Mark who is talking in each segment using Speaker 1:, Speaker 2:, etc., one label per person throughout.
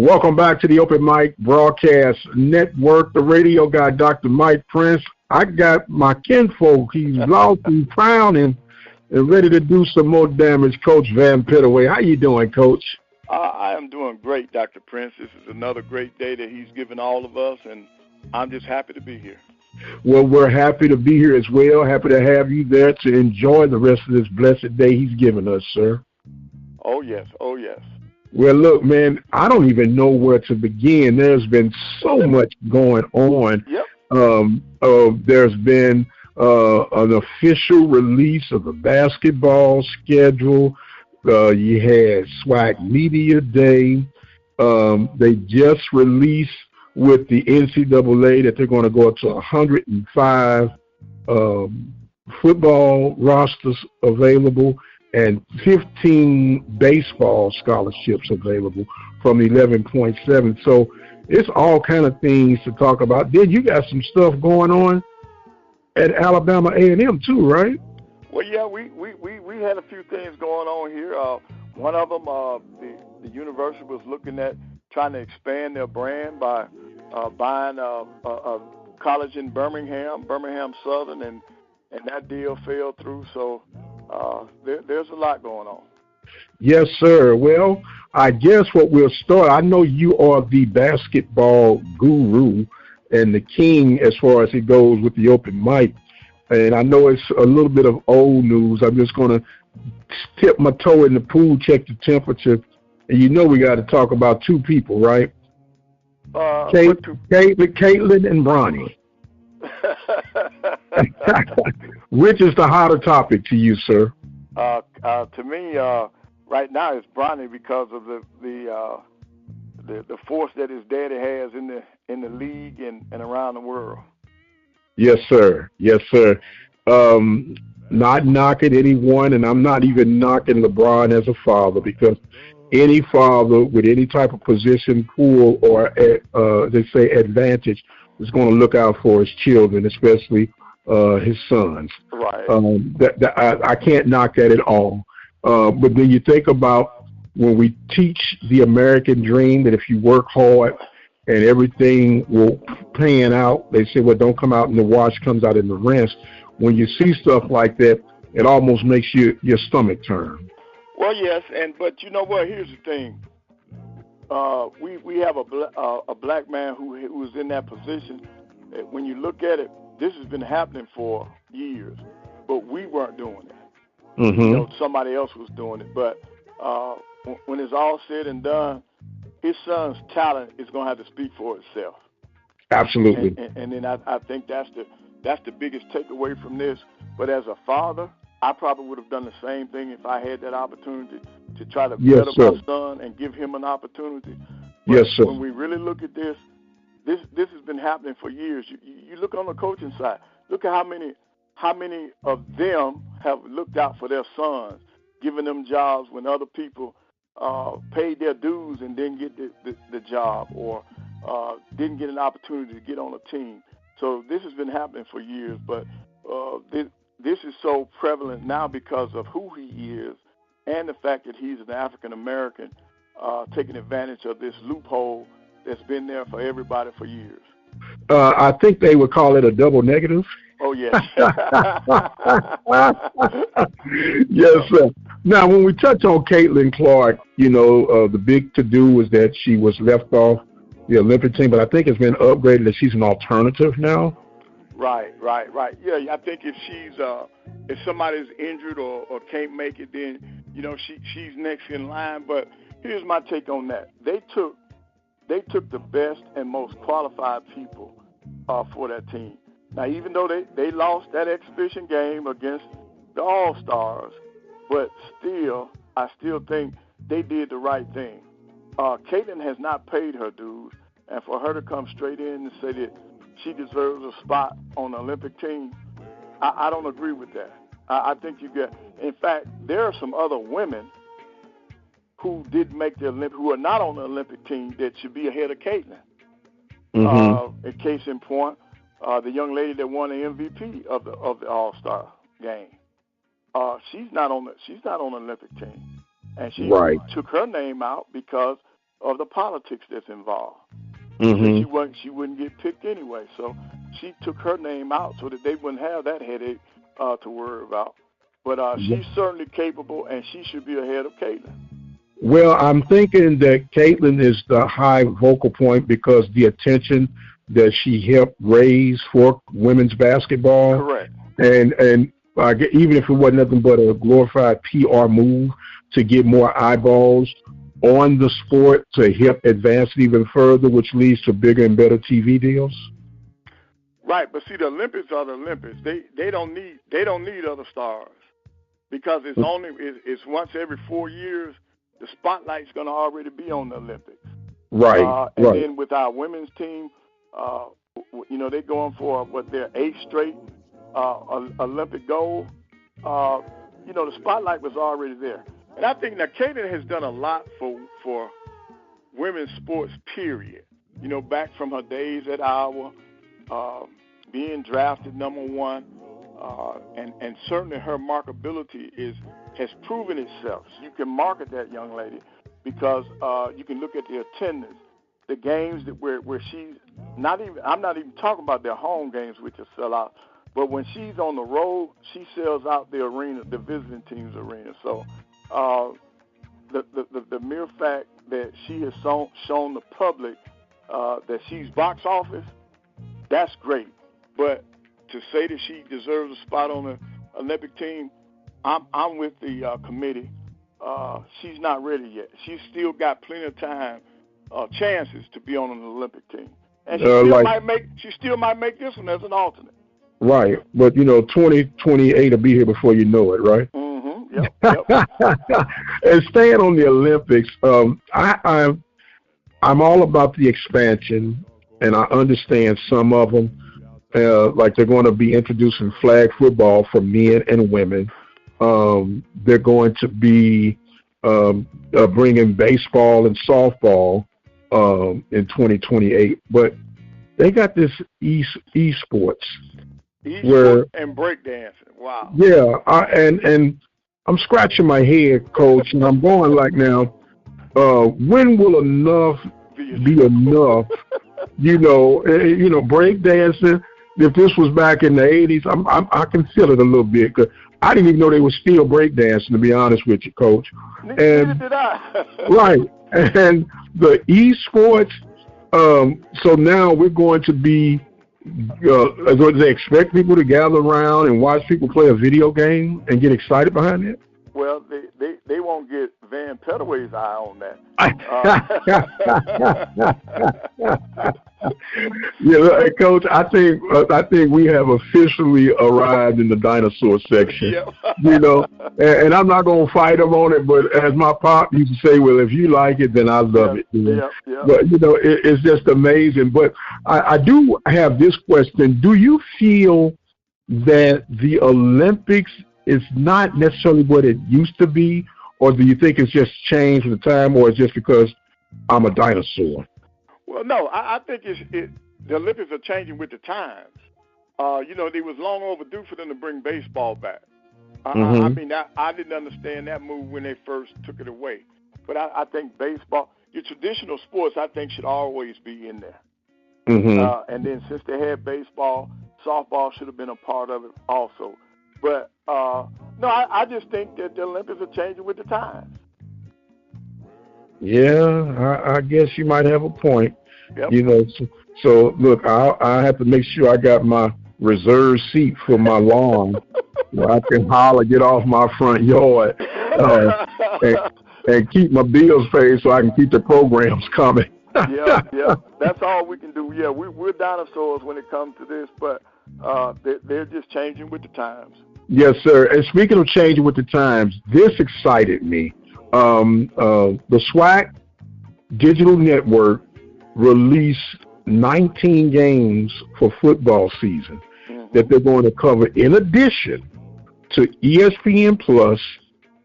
Speaker 1: Welcome back to the Open Mic Broadcast Network, the radio guy, Dr. Mike Prince. I got my kinfolk. He's lost and found and ready to do some more damage. Coach Van Pettaway, how you doing, Coach?
Speaker 2: I am doing great, Dr. Prince. This is another great day that he's given all of us, and I'm just happy to be here.
Speaker 1: Well, we're happy to be here as well. Happy to have you there to enjoy the rest of this blessed day he's given us, sir.
Speaker 2: Oh, yes. Oh, yes.
Speaker 1: Well, look, man, I don't even know where to begin. There's been so much going on.
Speaker 2: Yep.
Speaker 1: There's been an official release of the basketball schedule. You had SWAC Media Day. They just released with the NCAA that they're going to go up to 105 football rosters available and 15 baseball scholarships available from 11.7. So it's all kind of things to talk about. Then you got some stuff going on at Alabama A&M too, right?
Speaker 2: Well, yeah, we had a few things going on here. One of them, the university was looking at trying to expand their brand by buying a college in Birmingham Southern, and that deal fell through. So there's a lot going on.
Speaker 1: Yes, sir. Well, I guess what we'll start, I know you are the basketball guru and the king as far as it goes with the open mic. And I know it's a little bit of old news. I'm just going to tip my toe in the pool, check the temperature. And you know we got to talk about two people, right? Caitlin and Bronny. Which is the hotter topic to you, sir?
Speaker 2: To me, right now it's Bronny because of the force that his daddy has in the league and around the world.
Speaker 1: Yes, sir. Yes, sir. Not knocking anyone, and I'm not even knocking LeBron as a father, because any father with any type of position, pull, or they say advantage is going to look out for his children, especially his sons.
Speaker 2: Right.
Speaker 1: I can't knock that at all. But then you think about when we teach the American dream, that if you work hard and everything will pan out, they say, well, don't come out in the wash, comes out in the rinse. When you see stuff like that, it almost makes your stomach turn.
Speaker 2: Well, yes, but you know what? Here's the thing. We have a black man who was in that position. When you look at it, this has been happening for years, but we weren't doing it.
Speaker 1: Mm-hmm.
Speaker 2: You know, somebody else was doing it. But when it's all said and done, his son's talent is going to have to speak for itself.
Speaker 1: Absolutely.
Speaker 2: And then I think that's the biggest takeaway from this. But as a father, I probably would have done the same thing if I had that opportunity to try to better my son and give him an opportunity. But
Speaker 1: yes, sir.
Speaker 2: When we really look at this has been happening for years. You look on the coaching side. Look at how many of them have looked out for their sons, giving them jobs when other people paid their dues and didn't get the job, or didn't get an opportunity to get on a team. So this has been happening for years, but this is so prevalent now because of who he is and the fact that he's an African-American, taking advantage of this loophole that's been there for everybody for years.
Speaker 1: I think they would call it a double negative.
Speaker 2: Oh, yes.
Speaker 1: Yes, sir. Now, when we touch on Caitlin Clark, you know, the big to-do was that she was left off the Olympic team, but I think it's been upgraded that she's an alternative now.
Speaker 2: Right. Yeah, I think if somebody's injured or can't make it, then, you know, she's next in line. But here's my take on that. They took the best and most qualified people for that team. Now, even though they lost that exhibition game against the All-Stars, but I still think they did the right thing. Caitlin has not paid her dues, and for her to come straight in and say that she deserves a spot on the Olympic team, I don't agree with that. I think in fact, there are some other women who did make the Olympic, who are not on the Olympic team, that should be ahead of Caitlin.
Speaker 1: Mm-hmm.
Speaker 2: A case in point, the young lady that won the MVP of the All-Star game. She's not on the Olympic team, and she took her name out because of the politics that's involved.
Speaker 1: Mm-hmm.
Speaker 2: She wouldn't get picked anyway. So she took her name out so that they wouldn't have that headache to worry about. But she's certainly capable, and she should be ahead of Caitlin.
Speaker 1: Well, I'm thinking that Caitlin is the high vocal point because the attention that she helped raise for women's basketball.
Speaker 2: Correct.
Speaker 1: And even if it wasn't nothing but a glorified PR move to get more eyeballs on the sport to help advance it even further, which leads to bigger and better TV deals.
Speaker 2: Right, but see, the Olympics are the Olympics. They don't need other stars because it's once every 4 years. The spotlight's going to already be on the Olympics.
Speaker 1: Right.
Speaker 2: And then with our women's team, they're going for their 8th straight Olympic gold. The spotlight was already there. And I think now Caitlin has done a lot for women's sports, period. Back from her days at Iowa, being drafted number 1, and certainly her marketability has proven itself. You can market that young lady because you can look at the attendance, the games that where she's not even. I'm not even talking about their home games, which are sellouts. But when she's on the road, she sells out the arena, the visiting team's arena. So the mere fact that she has shown the public that she's box office, that's great. But to say that she deserves a spot on the Olympic team, I'm with the committee. She's not ready yet. She's still got plenty of time, chances to be on an Olympic team, and she still might make this one as an alternate.
Speaker 1: Right, but 2028 will be here before you know it, right?
Speaker 2: Mm-hmm. Yep.
Speaker 1: And staying on the Olympics, I'm all about the expansion, and I understand some of them. Like they're going to be introducing flag football for men and women. They're going to be bringing baseball and softball in 2028. But they got this esports
Speaker 2: and breakdancing. Wow.
Speaker 1: Yeah, and I'm scratching my head, Coach, and I'm going like now. When will enough be enough? Breakdancing. If this was back in the 80s, I can feel it a little bit. Cause I didn't even know they were still breakdancing, to be honest with you, Coach.
Speaker 2: Neither did I.
Speaker 1: Right. And the esports, so now we're going to be, they expect people to gather around and watch people play a video game and get excited behind it?
Speaker 2: Well, they won't get Van Pettaway's eye on that.
Speaker 1: Yeah, Coach, I think we have officially arrived in the dinosaur section. Yep. And I'm not gonna fight him on it, but as my pop used to say, well, if you like it, then I love it.
Speaker 2: Yeah.
Speaker 1: But it's just amazing. But I do have this question: do you feel that the Olympics is not necessarily what it used to be, or do you think it's just changed with the time, or it's just because I'm a dinosaur?
Speaker 2: Well, no, I think the Olympics are changing with the times. They was long overdue for them to bring baseball back. I didn't understand that move when they first took it away. But I think baseball, your traditional sports, I think should always be in there.
Speaker 1: Mm-hmm.
Speaker 2: And then since they had baseball, softball should have been a part of it also. But, no, I just think that the Olympics are changing with the times.
Speaker 1: Yeah, I guess you might have a point.
Speaker 2: Yep.
Speaker 1: So look, I have to make sure I got my reserved seat for my lawn where I can holler, get off my front yard, and keep my bills paid so I can keep the programs coming.
Speaker 2: Yeah. That's all we can do. Yeah, we're dinosaurs when it comes to this, but they're just changing with the times.
Speaker 1: Yes, sir. And speaking of changing with the times, this excited me. The SWAC digital network released 19 games for football season that they're going to cover in addition to ESPN Plus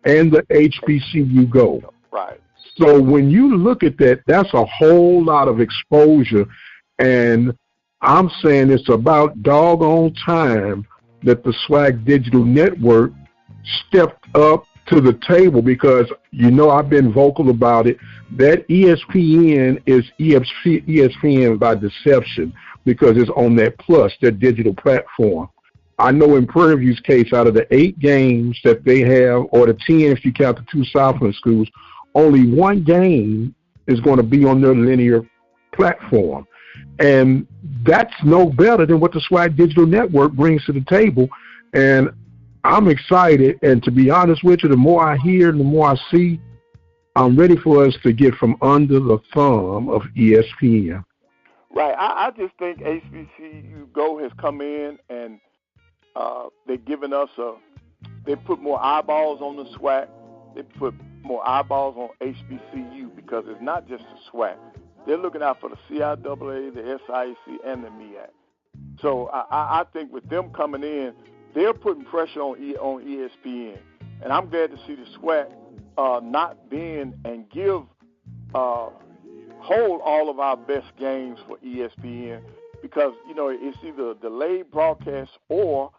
Speaker 1: and the HBCU Go.
Speaker 2: Right.
Speaker 1: So when you look at that, that's a whole lot of exposure, and I'm saying it's about doggone time that the SWAC digital network stepped up to the table, because I've been vocal about it. That ESPN is ESPN by deception, because it's on that Plus, their digital platform. I know in Prairie View's case, out of the 8 games that they have, or the 10 if you count the 2 Southland schools, only 1 game is going to be on their linear platform. And that's no better than what the SWAC Digital Network brings to the table. And I'm excited. And to be honest with you, the more I hear and the more I see, I'm ready for us to get from under the thumb of ESPN.
Speaker 2: Right. I just think HBCU Go has come in and they've given us they put more eyeballs on the SWAC. They put more eyeballs on HBCU, because it's not just the SWAC. They're looking out for the CIAA, the SIAC, and the MEAC. So I think with them coming in, they're putting pressure on ESPN. And I'm glad to see the SWAC not bend and give hold all of our best games for ESPN, because, it's either a delayed broadcast or,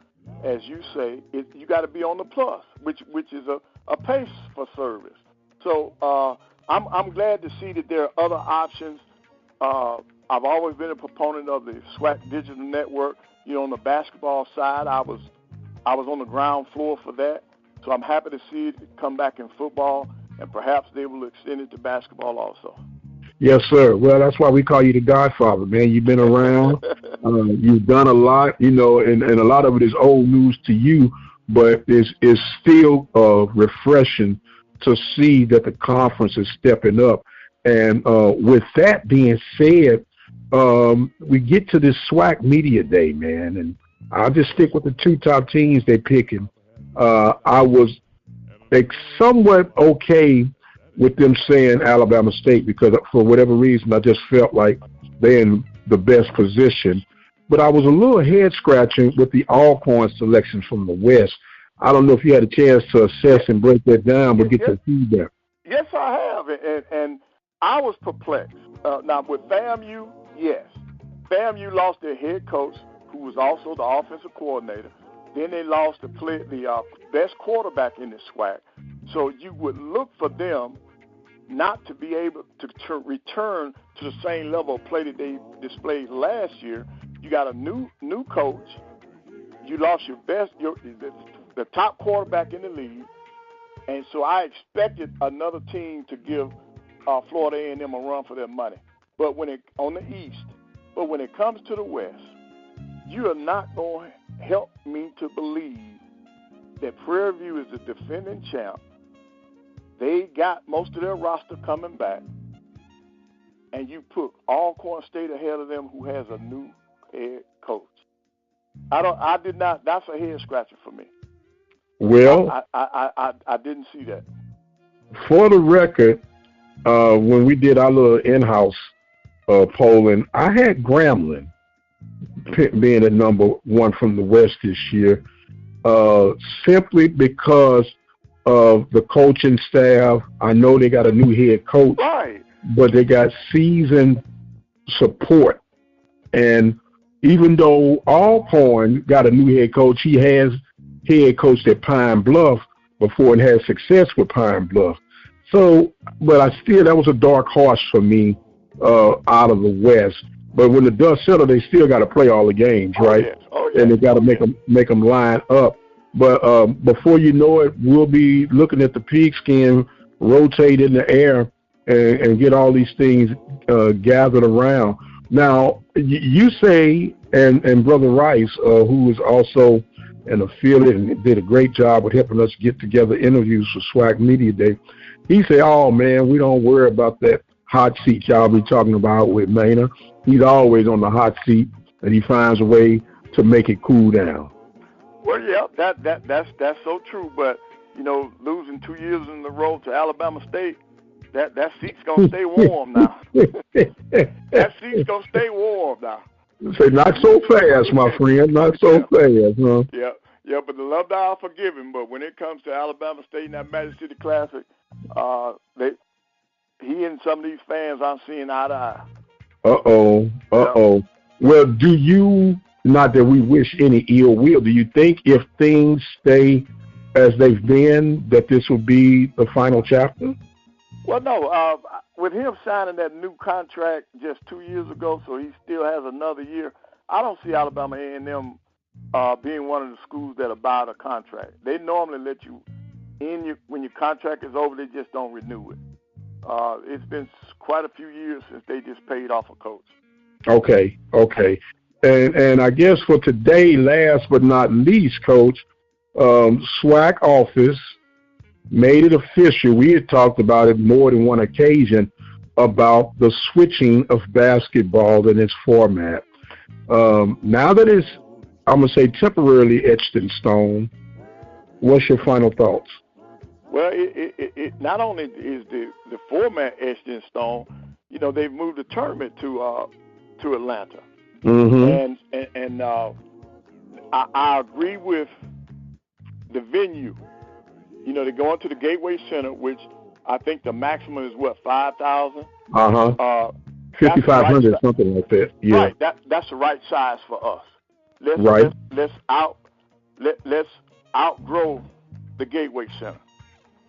Speaker 2: as you say, you got to be on the Plus, which is a pay for service. So I'm glad to see that there are other options. I've always been a proponent of the SWAC Digital Network. On the basketball side, I was on the ground floor for that. So I'm happy to see it come back in football, and perhaps they will extend it to basketball also.
Speaker 1: Yes, sir. Well, that's why we call you the Godfather, man. You've been around. You've done a lot, and a lot of it is old news to you, but it's still refreshing to see that the conference is stepping up. And with that being said, we get to this SWAC Media Day, man, and I'll just stick with the 2 top teams they're picking. I was somewhat okay with them saying Alabama State, because for whatever reason, I just felt like they're in the best position. But I was a little head-scratching with the Alcorn selection from the West. I don't know if you had a chance to assess and break that down, but get your feedback.
Speaker 2: Yes, I have, and I was perplexed. Now, with FAMU, yes. FAMU lost their head coach, who was also the offensive coordinator. Then they lost the best quarterback in the SWAC. So you would look for them not to be able to return to the same level of play that they displayed last year. You got a new coach. You lost the top quarterback in the league. And so I expected another team to give Florida A&M a run for their money. But when it comes to the West, you are not going to help me to believe that Prairie View is the defending champ. They got most of their roster coming back, and you put Alcorn State ahead of them, who has a new head coach. I did not. That's a head scratcher for me.
Speaker 1: Well,
Speaker 2: I didn't see that.
Speaker 1: For the record, when we did our little in-house polling, I had Grambling being at number 1 from the West this year, simply because of the coaching staff. I know they got a new head coach,
Speaker 2: right, but
Speaker 1: they got seasoned support. And even though Alcorn got a new head coach, he has head coached at Pine Bluff before and had success with Pine Bluff. So, but that was a dark horse for me out of the West. But when the dust settled, they still got to play all the games, right?
Speaker 2: Yes. Oh, yes.
Speaker 1: And they got to make them line up. But before you know it, we'll be looking at the pigskin rotate in the air and get all these things gathered around. Now, you say, and Brother Rice, who is also an affiliate and did a great job with helping us get together interviews for SWAC Media Day, he said, oh, man, we don't worry about that hot seat y'all be talking about with Maynard. He's always on the hot seat, and he finds a way to make it cool down.
Speaker 2: Well, yeah, that's so true. But, losing 2 years in a row to Alabama State, that seat's going to stay warm now. That seat's going to stay warm now.
Speaker 1: Say, not so fast, my friend, not so fast, huh?
Speaker 2: Yeah, but the love that I'll forgive him. But when it comes to Alabama State and that Magic City Classic, he and some of these fans aren't seeing eye to eye.
Speaker 1: Uh-oh. Well, do you, not that we wish any ill will, do you think if things stay as they've been, that this will be the final chapter?
Speaker 2: Well, no. With him signing that new contract just 2 years ago, so he still has another year. I don't see Alabama A&M being one of the schools that abide a contract. They normally let you in when your contract is over. They just don't renew it. It's been quite a few years since they just paid off a coach.
Speaker 1: Okay. And I guess for today, last but not least, Coach, SWAC office made it official. We had talked about it more than one occasion about the switching of basketball in its format. Now that it's, I'm going to say, temporarily etched in stone, what's your final thoughts?
Speaker 2: Well, it not only is the format etched in stone, they've moved the tournament to Atlanta.
Speaker 1: Mm-hmm.
Speaker 2: And I agree with the venue. They're going to the Gateway Center, which I think the maximum is 5,000.
Speaker 1: 5,500, something like that. Yeah.
Speaker 2: Right. That's the right size for us. Let's outgrow the Gateway Center,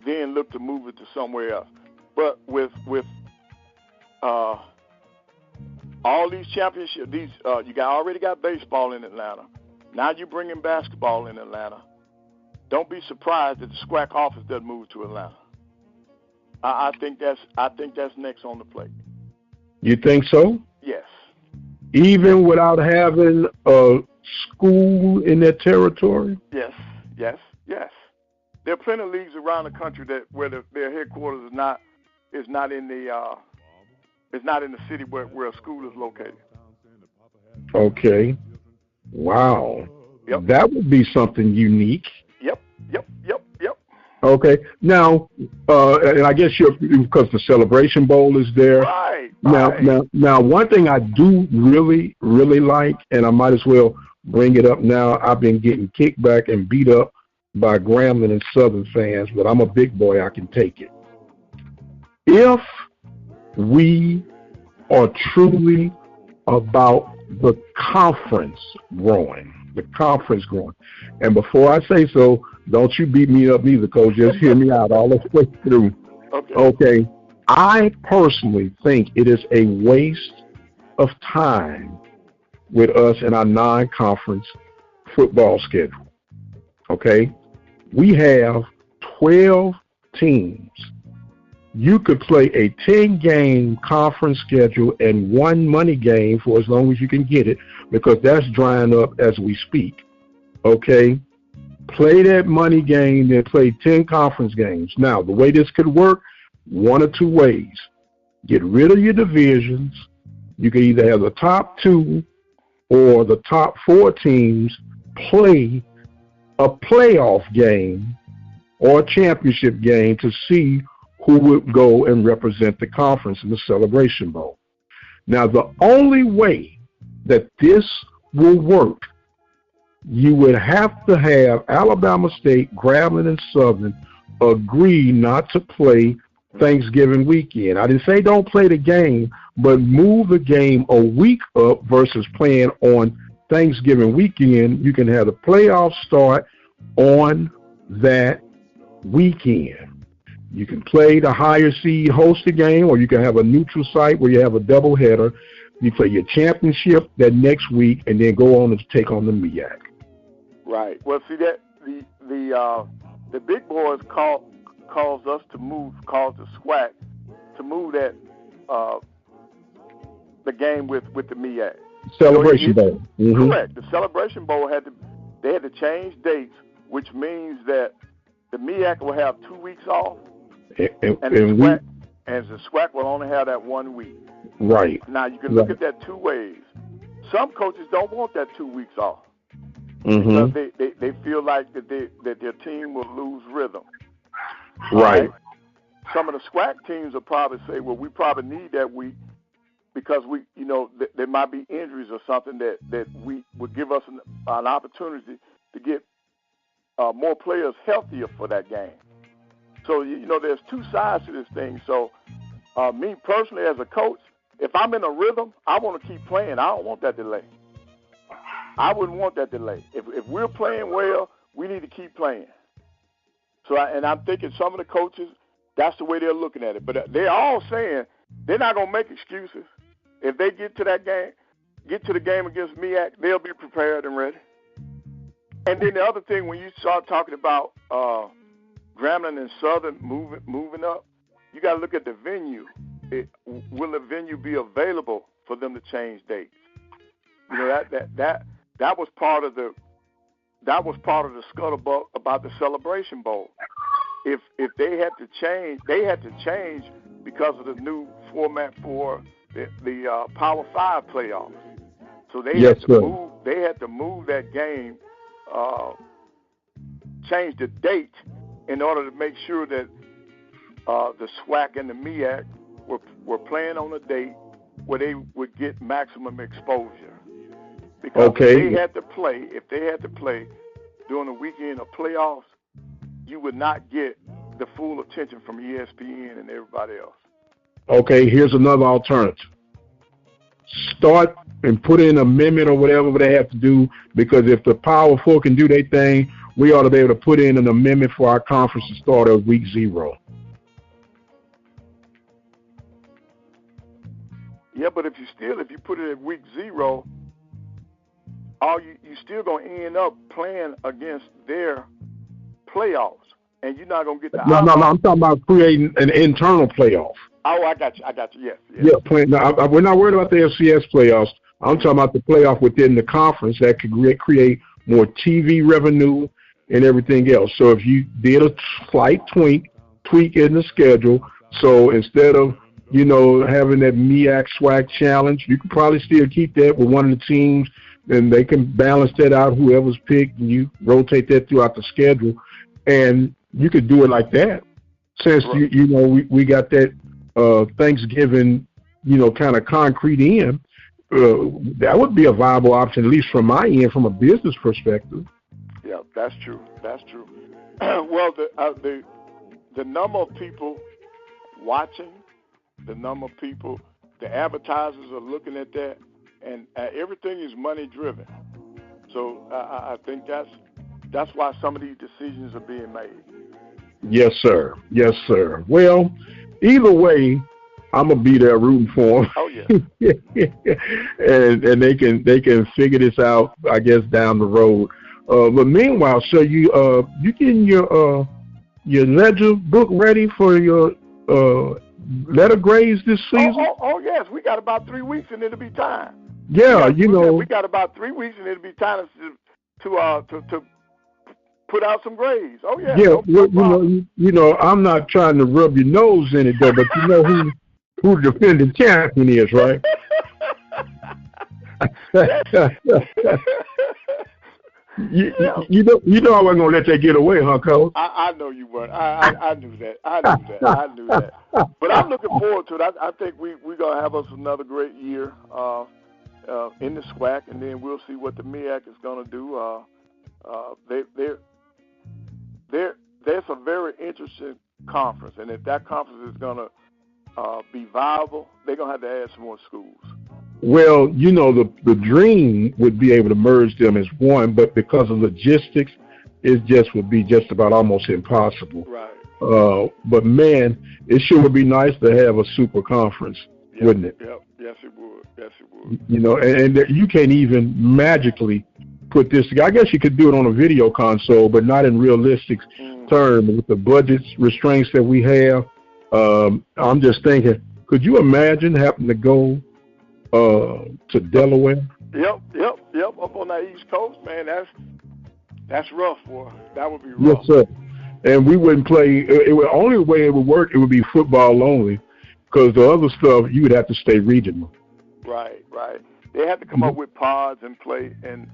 Speaker 2: then look to move it to somewhere else. But with all these championships, you already got baseball in Atlanta. Now you're bringing basketball in Atlanta. Don't be surprised that the SWAC office doesn't move to Atlanta. I think that's next on the plate. You
Speaker 1: think so?
Speaker 2: Yes.
Speaker 1: Even without having a school in that territory?
Speaker 2: Yes. There are plenty of leagues around the country where their headquarters is not in the city where a school is located.
Speaker 1: Okay. Wow.
Speaker 2: Yep.
Speaker 1: That would be something unique.
Speaker 2: Yep.
Speaker 1: Okay. Now, and I guess because the Celebration Bowl is there.
Speaker 2: Right.
Speaker 1: Now, one thing I do really, really like, and I might as well bring it up now. I've been getting kicked back and beat up by Grambling and Southern fans, but I'm a big boy. I can take it. If we are truly about the conference growing, and before I say so, don't you beat me up neither, Coach. Just hear me out all the way through. Okay. I personally think it is a waste of time with us in our non-conference football schedule. Okay? We have 12 teams. You could play a 10-game conference schedule and one money game for as long as you can get it, because that's drying up as we speak. Okay? Play that money game, then play 10 conference games. Now, the way this could work, one or two ways. Get rid of your divisions. You can either have the top 2 or the top 4 teams play a playoff game or a championship game to see who would go and represent the conference in the Celebration Bowl. Now, the only way that this will work, you would have to have Alabama State, Grambling, and Southern agree not to play Thanksgiving weekend. I didn't say don't play the game, but move the game a week up versus playing on Thanksgiving weekend. You can have the playoffs start on that weekend. You can play the higher seed host the game, or you can have a neutral site where you have a doubleheader. You play your championship that next week, and then go on and take on the MEAC.
Speaker 2: Right. Well, see that the big boys caused the SWAC to move that the game with the MEAC.
Speaker 1: Celebration Bowl. Mm-hmm.
Speaker 2: Correct. The Celebration Bowl had to change dates, which means that the MEAC will have 2 weeks off, and the SWAC will only have that 1 week.
Speaker 1: Right.
Speaker 2: Now you can look at that two ways. Some coaches don't want that 2 weeks off.
Speaker 1: Mm-hmm.
Speaker 2: Because they feel like that their team will lose rhythm.
Speaker 1: Right.
Speaker 2: Some of the SWAC teams will probably say, well, we probably need that week because there might be injuries or something that we would give us an opportunity to get more players healthier for that game. So, there's two sides to this thing. So, me personally as a coach, if I'm in a rhythm, I want to keep playing. I don't want that delay. I wouldn't want that delay. If we're playing well, we need to keep playing. So, and I'm thinking some of the coaches, that's the way they're looking at it. But they're all saying they're not going to make excuses. If they get to that game, get to the game against MEAC, they'll be prepared and ready. And then the other thing, when you start talking about Grambling and Southern moving up, you got to look at the venue. Will the venue be available for them to change dates? You know, that was part of the scuttlebutt about the Celebration Bowl. If they had to change because of the new format for the Power 5 playoffs. So they had to move that game, change the date in order to make sure that the SWAC and the MEAC were playing on a date where they would get maximum exposure. Because if they had to play during the weekend of playoffs, you would not get the full attention from ESPN and everybody else.
Speaker 1: Okay, here's another alternative. Start and put in an amendment or whatever they have to do, because if the Power 4 can do their thing, we ought to be able to put in an amendment for our conference to start at week 0.
Speaker 2: Yeah, but if you put it at week 0, you still gonna end up playing against their playoffs, and you're not gonna get the. No,
Speaker 1: I'm talking about creating an internal playoff.
Speaker 2: Oh, I got you. Yes.
Speaker 1: Yeah, we're not worried about the FCS playoffs. I'm talking about the playoff within the conference that could create more TV revenue and everything else. So if you did a slight tweak in the schedule, so instead of having that MEAC SWAC challenge, you could probably still keep that with one of the teams, and they can balance that out, whoever's picked, and you rotate that throughout the schedule, and you could do it like that. Since we got that Thanksgiving, kind of concrete in, that would be a viable option, at least from my end, from a business perspective.
Speaker 2: Yeah, that's true. Well, the number of people watching, the number of people, the advertisers are looking at that, and everything is money driven. So I think that's why some of these decisions are being made.
Speaker 1: Yes, sir. Well, either way, I'm gonna be there rooting for them.
Speaker 2: Oh yeah.
Speaker 1: and they can figure this out, I guess, down the road. But meanwhile, so you getting your ledger book ready for your letter grades this season?
Speaker 2: Oh yes, we got about 3 weeks and it'll be time.
Speaker 1: Yeah,
Speaker 2: we got about 3 weeks and it'll be time to put out some grades. Oh yeah.
Speaker 1: Yeah, I'm not trying to rub your nose in it though, but you know who the defending champion is, right? You know I wasn't gonna let that get away, huh, Coach?
Speaker 2: I know you weren't. I knew that. I knew that. But I'm looking forward to it. I think we're gonna have us another great year in the SWAC, and then we'll see what the MEAC is gonna do. There's a very interesting conference, and if that conference is gonna be viable, they're gonna have to add some more schools.
Speaker 1: Well, the dream would be able to merge them as one, but because of logistics, it would be just about almost impossible.
Speaker 2: Right.
Speaker 1: But man, it sure would be nice to have a super conference, wouldn't it?
Speaker 2: Yep. Yes, it would.
Speaker 1: And you can't even magically put this together. I guess you could do it on a video console, but not in realistic terms with the budget restraints that we have. I'm just thinking, could you imagine having to go to Delaware?
Speaker 2: Yep. Up on that East Coast, man, that's rough, boy. That would be rough.
Speaker 1: Yes, sir. And we wouldn't play. Only way it would work, it would be football only, because the other stuff you would have to stay regional.
Speaker 2: Right. They have to come up with pods and play and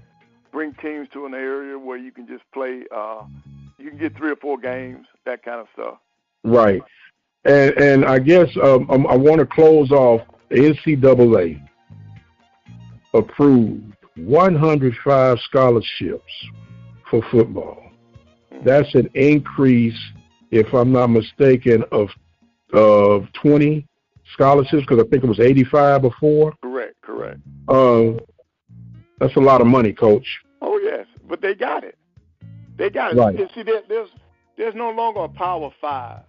Speaker 2: bring teams to an area where you can just play. You can get 3 or 4 games, that kind of stuff.
Speaker 1: Right. And I guess I want to close off. NCAA approved 105 scholarships for football. That's an increase, if I'm not mistaken, of 20 scholarships, because I think it was 85 before.
Speaker 2: Correct.
Speaker 1: That's a lot of money, Coach.
Speaker 2: Oh yes, but they got it.
Speaker 1: Right.
Speaker 2: See, there's there's no longer a power 5.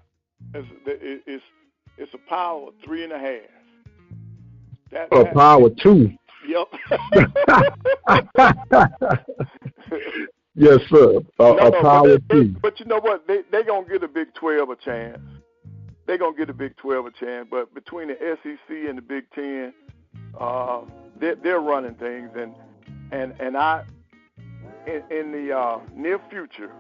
Speaker 2: It's a power 3.5.
Speaker 1: A power 2.
Speaker 2: Yep.
Speaker 1: Yes, sir. A power 2.
Speaker 2: But you know what? They gonna get a Big 12 a chance. They're gonna get a Big 12 a chance. But between the SEC and the Big 10, they're running things, and I in the near future,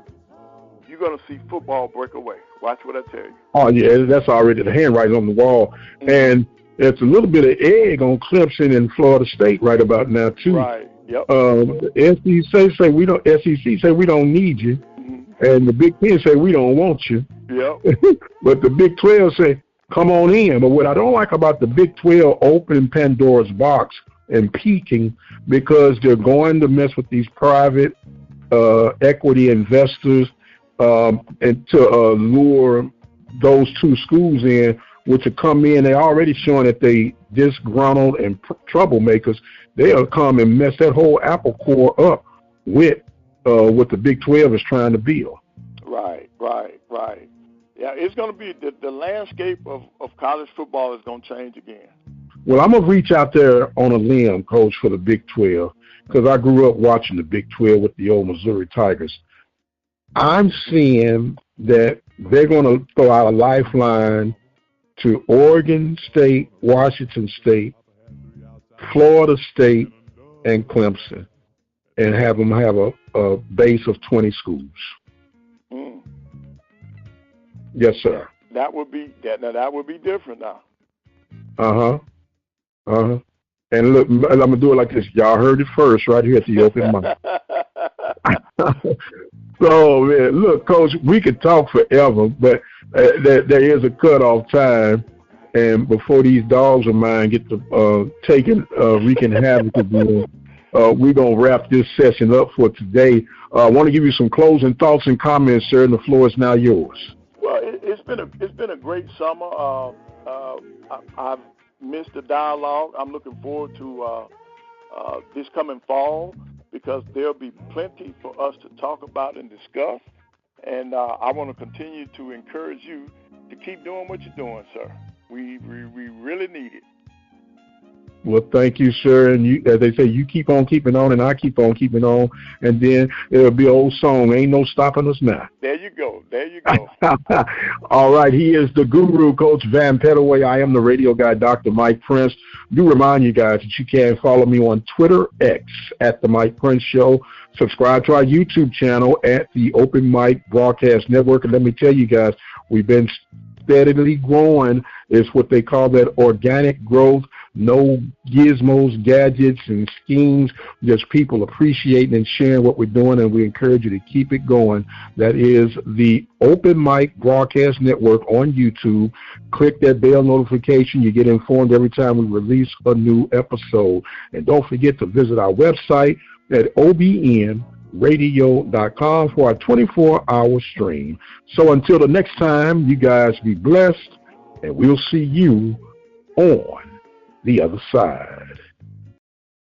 Speaker 2: you're gonna see football break away. Watch what I tell you.
Speaker 1: Oh yeah, that's already the handwriting on the wall, and it's a little bit of egg on Clemson and Florida State right about now too.
Speaker 2: Right. Yep.
Speaker 1: The SEC say we don't. SEC say we don't need you, and the Big 10 say we don't want you.
Speaker 2: Yep.
Speaker 1: But the Big 12 say come on in. But what I don't like about the Big 12 opening Pandora's box and peaking, because they're going to mess with these private equity investors and to lure those 2 schools in, which will come in. They're already showing that they disgruntled and troublemakers. They'll come and mess that whole apple core up with what the Big 12 is trying to build.
Speaker 2: Right. Yeah, it's going to be the landscape of college football is going to change again.
Speaker 1: Well, I'm going to reach out there on a limb, Coach, for the Big 12, because I grew up watching the Big 12 with the old Missouri Tigers. I'm seeing that they're going to throw out a lifeline to Oregon State, Washington State, Florida State, and Clemson, and have them have a base of 20 schools. Yes, sir.
Speaker 2: That would be different now.
Speaker 1: And look, I'm gonna do it like this. Y'all heard it first, right here at the open mic. So, man, look, Coach, we could talk forever, but there is a cutoff time, and before these dogs of mine get to wreaking havoc again, we're gonna wrap this session up for today. I want to give you some closing thoughts and comments, sir, and the floor is now yours.
Speaker 2: Well, it's been a great summer. I've missed the dialogue. I'm looking forward to this coming fall, because there'll be plenty for us to talk about and discuss. And I want to continue to encourage you to keep doing what you're doing, sir. We really need it.
Speaker 1: Well, thank you, sir. And you, as they say, you keep on keeping on, and I keep on keeping on. And then it'll be an old song, ain't no stopping us now.
Speaker 2: There you go.
Speaker 1: All right. He is the guru, Coach Van Pettaway. I am the radio guy, Dr. Mike Prince. Do remind you guys that you can follow me on Twitter, X, at The Mike Prince Show. Subscribe to our YouTube channel at the Open Mic Broadcast Network. And let me tell you guys, we've been steadily growing. It's what they call that organic growth. No gizmos, gadgets, and schemes, just people appreciating and sharing what we're doing, and we encourage you to keep it going. That is the Open Mic Broadcast Network on YouTube. Click that bell notification. You get informed every time we release a new episode. And don't forget to visit our website at obnradio.com for our 24-hour stream. So until the next time, you guys be blessed, and we'll see you on the other side.